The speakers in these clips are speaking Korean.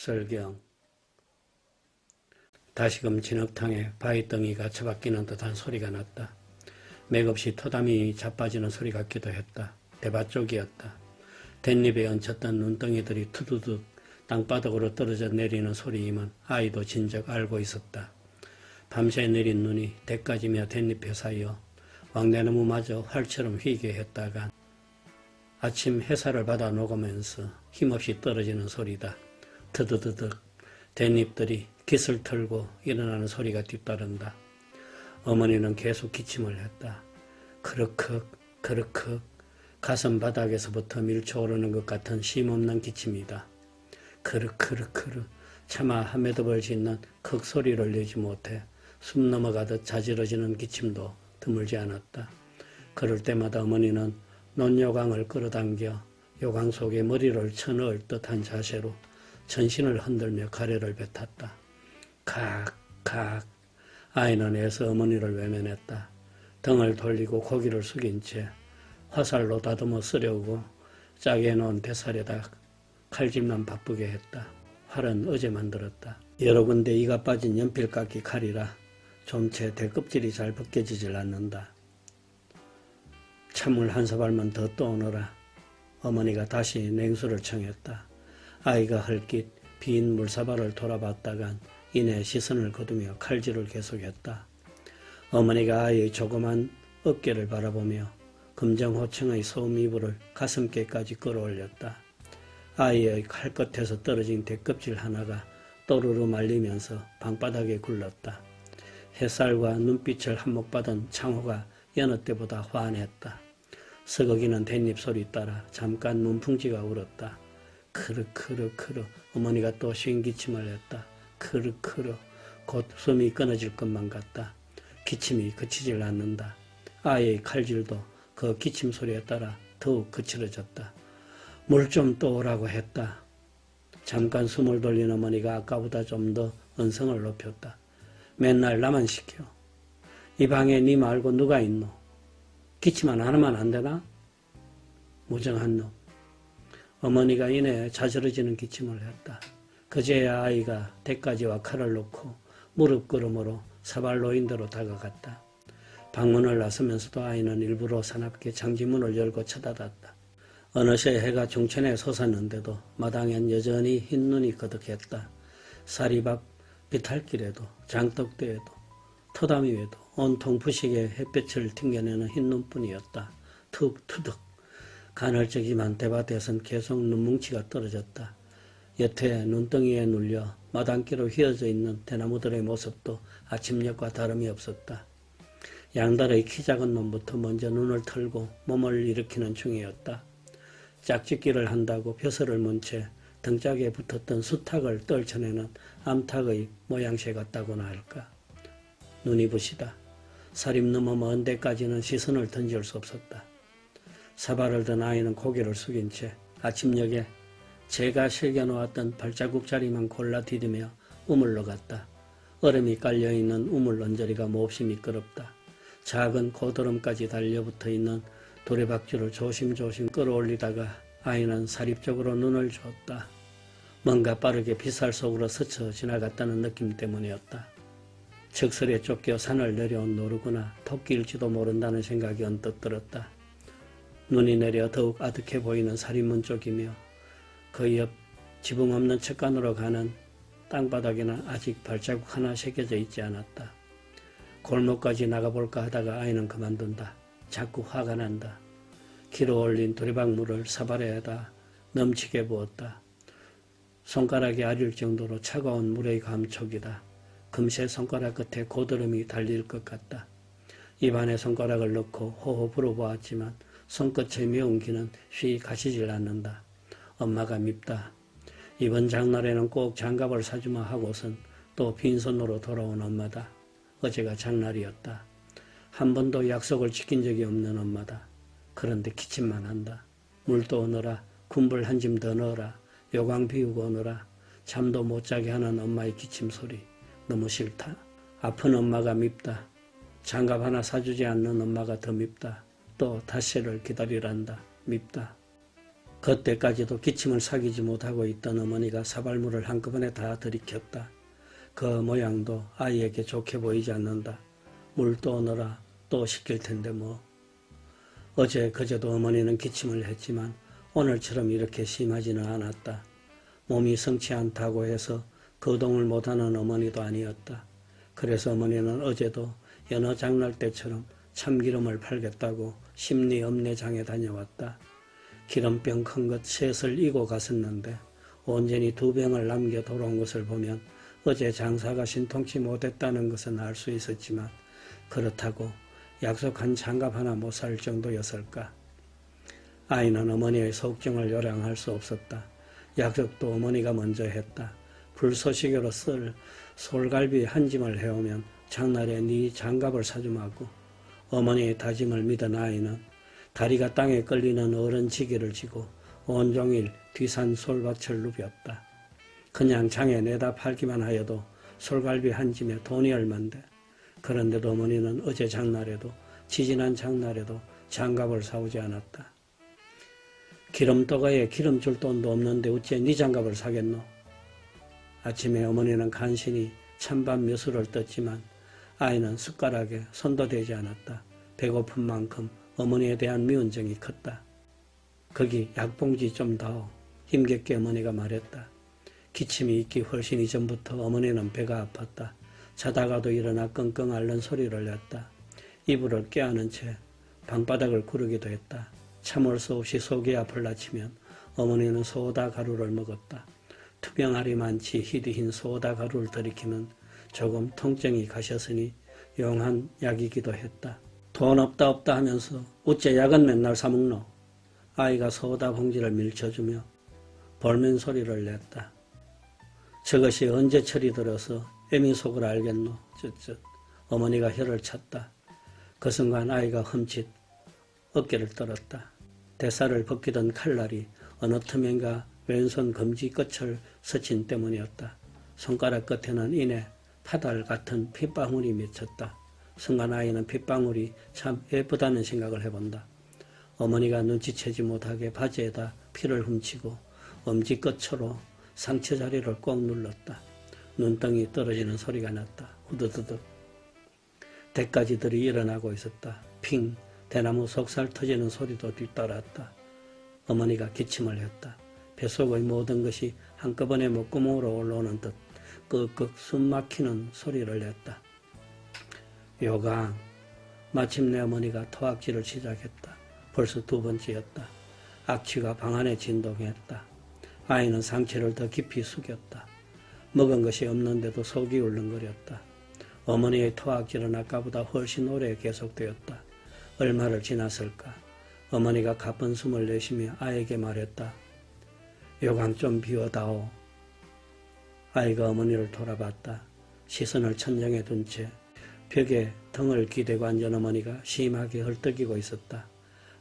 설경. 다시금 진흙탕에 바위덩이가 처박히는 듯한 소리가 났다. 맥없이 토담이 자빠지는 소리 같기도 했다. 대밭 쪽이었다. 댄잎에 얹혔던 눈덩이들이 투두둑 땅바닥으로 떨어져 내리는 소리임은 아이도 진즉 알고 있었다. 밤새 내린 눈이 대까지며 댄잎에 쌓여 왕래나무마저 활처럼 휘게 했다간 아침 햇살을 받아 녹으면서 힘없이 떨어지는 소리다. 드드드득 댄잎들이 깃을 털고 일어나는 소리가 뒤따른다. 어머니는 계속 기침을 했다. 그르컥 그르컥 가슴 바닥에서부터 밀쳐오르는 것 같은 쉼없는 기침이다. 그르크르크르 차마 한 매듭을 짓는 컥 소리를 내지 못해 숨 넘어가듯 자지러지는 기침도 드물지 않았다. 그럴 때마다 어머니는 논요강을 끌어당겨 요강 속에 머리를 쳐넣을 듯한 자세로 전신을 흔들며 가래를 뱉었다. 칵칵 아이는 애써 어머니를 외면했다. 등을 돌리고 고기를 숙인 채 화살로 다듬어 쓰려고 짜게 놓은 뱃살에다 칼집만 바쁘게 했다. 활은 어제 만들었다. 여러 군데 이가 빠진 연필깎이 칼이라 좀채 대껍질이 잘 벗겨지질 않는다. 찬물 한 사발만 더 떠오너라. 어머니가 다시 냉수를 청했다. 아이가 헐깃 빈 물사발을 돌아봤다간 이내 시선을 거두며 칼질을 계속했다. 어머니가 아이의 조그만 어깨를 바라보며 금정호청의 소음 이불을 가슴께까지 끌어올렸다. 아이의 칼끝에서 떨어진 대껍질 하나가 또르르 말리면서 방바닥에 굴렀다. 햇살과 눈빛을 한몫받은 창호가 여느 때보다 환했다. 서걱이는 댄잎 소리 따라 잠깐 문풍지가 울었다. 크르크르크르 어머니가 또 쉰 기침을 했다. 크르크르 곧 숨이 끊어질 것만 같다. 기침이 그치질 않는다. 아이의 칼질도 그 기침 소리에 따라 더욱 거칠어졌다. 물 좀 떠오라고 했다. 잠깐 숨을 돌린 어머니가 아까보다 좀 더 언성을 높였다. 맨날 나만 시켜. 이 방에 니 말고 누가 있노? 기침만 하나만 안 되나? 무정한 놈. 어머니가 이내 자지러지는 기침을 했다. 그제야 아이가 대까지와 칼을 놓고 무릎걸음으로 사발로인대로 다가갔다. 방문을 나서면서도 아이는 일부러 사납게 장지문을 열고 쳐다봤다. 어느새 해가 중천에 솟았는데도 마당엔 여전히 흰눈이 거득했다. 사리밥 비탈길에도 장떡대에도 토담 위에도 온통 부시게 햇볕을 튕겨내는 흰눈뿐이었다. 툭투득 간헐적이지만 대밭에선 계속 눈뭉치가 떨어졌다. 여태 눈덩이에 눌려 마당길로 휘어져 있는 대나무들의 모습도 아침녘과 다름이 없었다. 양달의 키 작은 놈부터 먼저 눈을 털고 몸을 일으키는 중이었다. 짝짓기를 한다고 벼슬을 문 채 등짝에 붙었던 수탉을 떨쳐내는 암탉의 모양새 같다고나 할까. 눈이 부시다. 살입 넘어 먼 데까지는 시선을 던질 수 없었다. 사발을 든 아이는 고개를 숙인 채 아침녘에 제가 실겨놓았던 발자국 자리만 골라 디디며 우물로 갔다. 얼음이 깔려있는 우물 언저리가 몹시 미끄럽다. 작은 고드름까지 달려붙어 있는 도래박쥐를 조심조심 끌어올리다가 아이는 사립적으로 눈을 줬다. 뭔가 빠르게 빗살 속으로 스쳐 지나갔다는 느낌 때문이었다. 적설에 쫓겨 산을 내려온 노루구나 토끼일지도 모른다는 생각이 언뜻 들었다. 눈이 내려 더욱 아득해 보이는 살인문 쪽이며 그 옆 지붕 없는 척간으로 가는 땅바닥에는 아직 발자국 하나 새겨져 있지 않았다. 골목까지 나가볼까 하다가 아이는 그만둔다. 자꾸 화가 난다. 길어 올린 두리박물을 사발에다 넘치게 부었다. 손가락이 아릴 정도로 차가운 물의 감촉이다. 금세 손가락 끝에 고드름이 달릴 것 같다. 입안에 손가락을 넣고 호호 불어보았지만 손끝의 매운기는 쉬 가시질 않는다. 엄마가 밉다. 이번 장날에는 꼭 장갑을 사주마 하고선 또 빈손으로 돌아온 엄마다. 어제가 장날이었다. 한 번도 약속을 지킨 적이 없는 엄마다. 그런데 기침만 한다. 물 떠오너라. 군불 한 짐 더 넣어라. 요강 비우고 오너라. 잠도 못 자게 하는 엄마의 기침 소리. 너무 싫다. 아픈 엄마가 밉다. 장갑 하나 사주지 않는 엄마가 더 밉다. 또 닷새를 기다리란다. 밉다. 그때까지도 기침을 사귀지 못하고 있던 어머니가 사발물을 한꺼번에 다 들이켰다. 그 모양도 아이에게 좋게 보이지 않는다. 물 또 넣어라. 또 시킬 텐데 뭐. 어제 그제도 어머니는 기침을 했지만 오늘처럼 이렇게 심하지는 않았다. 몸이 성치 않다고 해서 거동을 못하는 어머니도 아니었다. 그래서 어머니는 어제도 여느 장날 때처럼 참기름을 팔겠다고 심리엄내장에 다녀왔다. 기름병 큰 것 셋을 이고 갔었는데 온전히 2병을 남겨 돌아온 것을 보면 어제 장사가 신통치 못했다는 것은 알 수 있었지만 그렇다고 약속한 장갑 하나 못 살 정도였을까. 아이는 어머니의 속정을 요량할 수 없었다. 약속도 어머니가 먼저 했다. 불쏘시개로 쓸 솔갈비 한 짐을 해오면 장날에 네 장갑을 사주마고. 어머니의 다짐을 믿은 아이는 다리가 땅에 끌리는 어른 지기를 지고 온종일 뒤산 솔밭을 누볐다. 그냥 장에 내다 팔기만 하여도 솔갈비 한 짐에 돈이 얼만데. 그런데도 어머니는 어제 장날에도 지지난 장날에도 장갑을 사오지 않았다. 기름도가에 기름 줄 돈도 없는데 어째 네 장갑을 사겠노? 아침에 어머니는 간신히 찬밥 몇술을 떴지만 아이는 숟가락에 손도 대지 않았다. 배고픈 만큼 어머니에 대한 미운정이 컸다. 거기 약봉지 좀 더. 힘겹게 어머니가 말했다. 기침이 있기 훨씬 이전부터 어머니는 배가 아팠다. 자다가도 일어나 끙끙 앓는 소리를 냈다. 이불을 껴안은 채 방바닥을 구르기도 했다. 참을 수 없이 속이 아플 나치면 어머니는 소다 가루를 먹었다. 투병알이 많지 희디흰 소다 가루를 들이키면 조금 통증이 가셨으니 용한 약이기도 했다. 돈 없다 하면서 어째 약은 맨날 사먹노? 아이가 소다 봉지를 밀쳐주며 볼멘 소리를 냈다. 저것이 언제 철이 들어서 애미 속을 알겠노? 쯧쯧. 어머니가 혀를 찼다. 그 순간 아이가 흠칫 어깨를 떨었다. 대사를 벗기던 칼날이 어느 틈엔가 왼손 검지 끝을 스친 때문이었다. 손가락 끝에는 이내 파달 같은 핏방울이 맺혔다. 순간 아이는 핏방울이 참 예쁘다는 생각을 해본다. 어머니가 눈치채지 못하게 바지에다 피를 훔치고 엄지 끝으로 상처 자리를 꼭 눌렀다. 눈덩이 떨어지는 소리가 났다. 후두두둑. 대까지들이 일어나고 있었다. 핑. 대나무 속살 터지는 소리도 뒤따랐다. 어머니가 기침을 했다. 뱃속의 모든 것이 한꺼번에 목구멍으로 올라오는 듯 끄끄 숨 막히는 소리를 냈다. 요강. 마침내 어머니가 토악질을 시작했다. 벌써 2번째였다. 악취가 방 안에 진동했다. 아이는 상체를 더 깊이 숙였다. 먹은 것이 없는데도 속이 울렁거렸다. 어머니의 토악질은 아까보다 훨씬 오래 계속되었다. 얼마를 지났을까? 어머니가 가쁜 숨을 내쉬며 아이에게 말했다. 요강 좀 비워다오. 아이가 어머니를 돌아봤다. 시선을 천장에 둔 채 벽에 등을 기대고 앉은 어머니가 심하게 헐떡이고 있었다.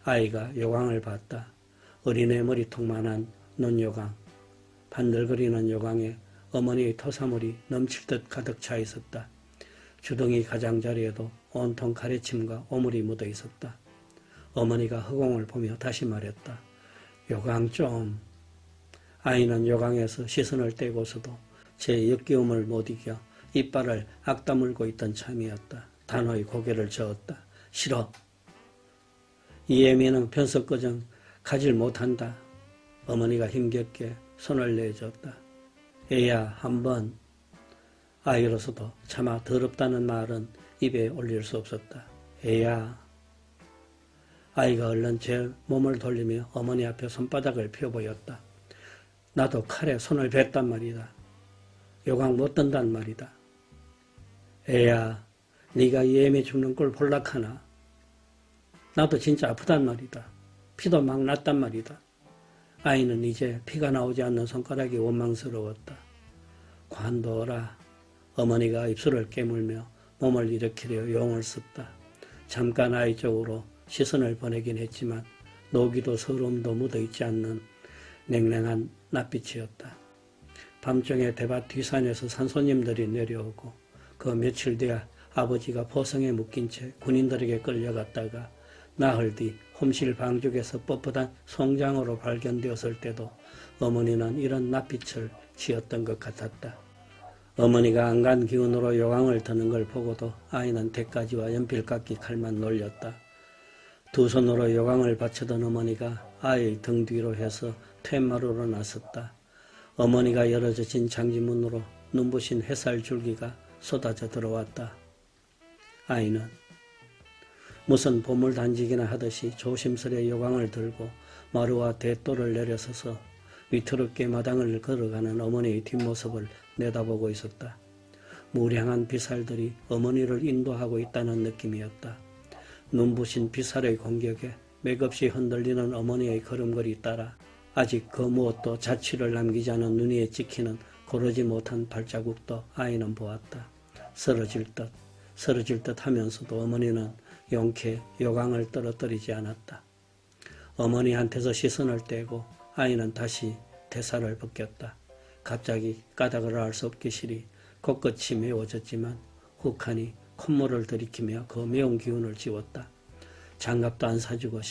아이가 요강을 봤다. 어린애 머리통만한 눈요강. 반들거리는 요강에 어머니의 토사물이 넘칠 듯 가득 차 있었다. 주둥이 가장자리에도 온통 가래침과 오물이 묻어 있었다. 어머니가 허공을 보며 다시 말했다. 요강 좀. 아이는 요강에서 시선을 떼고서도 제 역겨움을 못 이겨 이빨을 악다물고 있던 참이었다. 단호히 고개를 저었다. 싫어. 이 애미는 편석거정 가질 못한다. 어머니가 힘겹게 손을 내줬다. 애야 한번. 아이로서도 차마 더럽다는 말은 입에 올릴 수 없었다. 애야. 아이가 얼른 제 몸을 돌리며 어머니 앞에 손바닥을 펴 보였다. 나도 칼에 손을 댔단 말이다. 요강 못 든단 말이다. 애야, 네가 이 애미 죽는 꼴 볼락하나? 나도 진짜 아프단 말이다. 피도 막 났단 말이다. 아이는 이제 피가 나오지 않는 손가락이 원망스러웠다. 관둬라. 어머니가 입술을 깨물며 몸을 일으키려 용을 썼다. 잠깐 아이 쪽으로 시선을 보내긴 했지만 노기도 서러움도 묻어있지 않는 냉랭한 낯빛이었다. 밤중에 대밭 뒤산에서 산손님들이 내려오고 그 며칠 뒤에 아버지가 포성에 묶인 채 군인들에게 끌려갔다가 나흘 뒤 홈실 방죽에서 뻣뻣한 송장으로 발견되었을 때도 어머니는 이런 낯빛을 지었던 것 같았다. 어머니가 안간 기운으로 요강을 드는 걸 보고도 아이는 대가지와 연필깎이 칼만 놀렸다. 두 손으로 요강을 받쳐던 어머니가 아이의 등 뒤로 해서 퇴마루로 나섰다. 어머니가 열어젖힌 장지문으로 눈부신 햇살 줄기가 쏟아져 들어왔다. 아이는 무슨 보물 단지기나 하듯이 조심스레 요강을 들고 마루와 대도를 내려서서 위태롭게 마당을 걸어가는 어머니의 뒷모습을 내다보고 있었다. 무량한 비살들이 어머니를 인도하고 있다는 느낌이었다. 눈부신 비살의 공격에 맥없이 흔들리는 어머니의 걸음걸이 따라 아직 그 무엇도 자취를 남기지 않은 눈 위에 찍히는 고르지 못한 발자국도 아이는 보았다. 쓰러질 듯 하면서도 어머니는 용케 요강을 떨어뜨리지 않았다. 어머니한테서 시선을 떼고 아이는 다시 대사를 벗겼다. 갑자기 까닭을 알 수 없기 시리 코끝이 메워졌지만 훅하니 콧물을 들이키며 그 매운 기운을 지웠다. 장갑도 안 사주고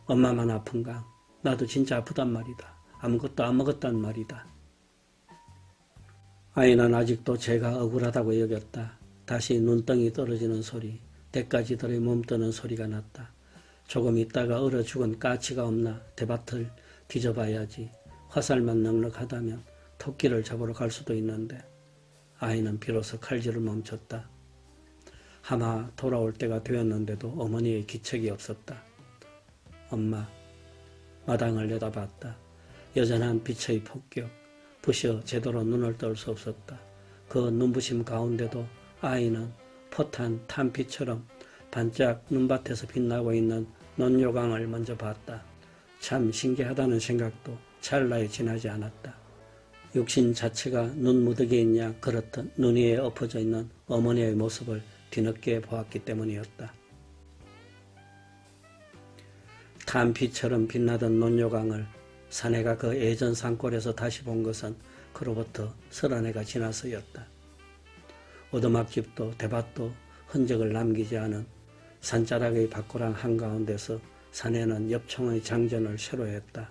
엄마만 아픈가? 나도 진짜 아프단 말이다. 아무것도 안 먹었단 말이다. 아이는 아직도 제가 억울하다고 여겼다. 다시 눈덩이 떨어지는 소리, 대가지들의 몸떠는 소리가 났다. 조금 있다가 얼어 죽은 까치가 없나 대밭을 뒤져봐야지. 화살만 넉넉하다면 토끼를 잡으러 갈 수도 있는데. 아이는 비로소 칼질을 멈췄다. 하마 돌아올 때가 되었는데도 어머니의 기척이 없었다. 엄마, 마당을 내다봤다. 여전한 빛의 폭격, 부셔 제대로 눈을 뜰 수 없었다. 그 눈부심 가운데도 아이는 포탄 탄피처럼 반짝 눈밭에서 빛나고 있는 논요강을 먼저 봤다. 참 신기하다는 생각도 찰나에 지나지 않았다. 육신 자체가 눈무더기에 있냐 그렇듯 눈 위에 엎어져 있는 어머니의 모습을 뒤늦게 보았기 때문이었다. 탄피처럼 빛나던 논요강을 사내가 그 예전 산골에서 다시 본 것은 그로부터 30해가 지나서였다. 오두막집도 대밭도 흔적을 남기지 않은 산자락의 밭고랑 한가운데서 사내는 엽총의 장전을 새로 했다.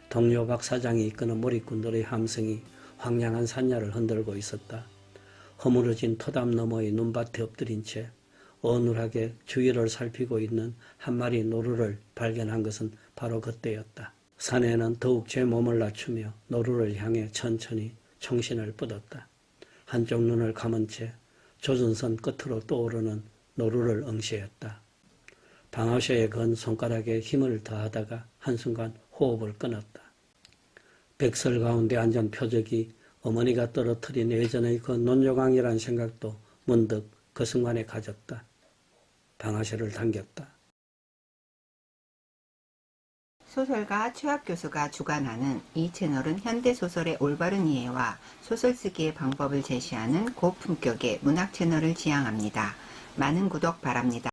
동료 박 사장이 이끄는 몰입꾼들의 함성이 황량한 산야를 흔들고 있었다. 허물어진 토담 너머의 눈밭에 엎드린 채 어눌하게 주위를 살피고 있는 한 마리 노루를 발견한 것은 바로 그때였다. 사내는 더욱 제 몸을 낮추며 노루를 향해 천천히 총신을 뻗었다. 한쪽 눈을 감은 채 조준선 끝으로 떠오르는 노루를 응시했다. 방아쇠에 건 손가락에 힘을 더하다가 한순간 호흡을 끊었다. 백설 가운데 앉은 표적이 어머니가 떨어뜨린 예전의 그 논요강이란 생각도 문득 그 순간에 가졌다. 방아쇠를 당겼다. 소설가 최학 교수가 주관하는 이 채널은 현대소설의 올바른 이해와 소설 쓰기의 방법을 제시하는 고품격의 문학 채널을 지향합니다. 많은 구독 바랍니다.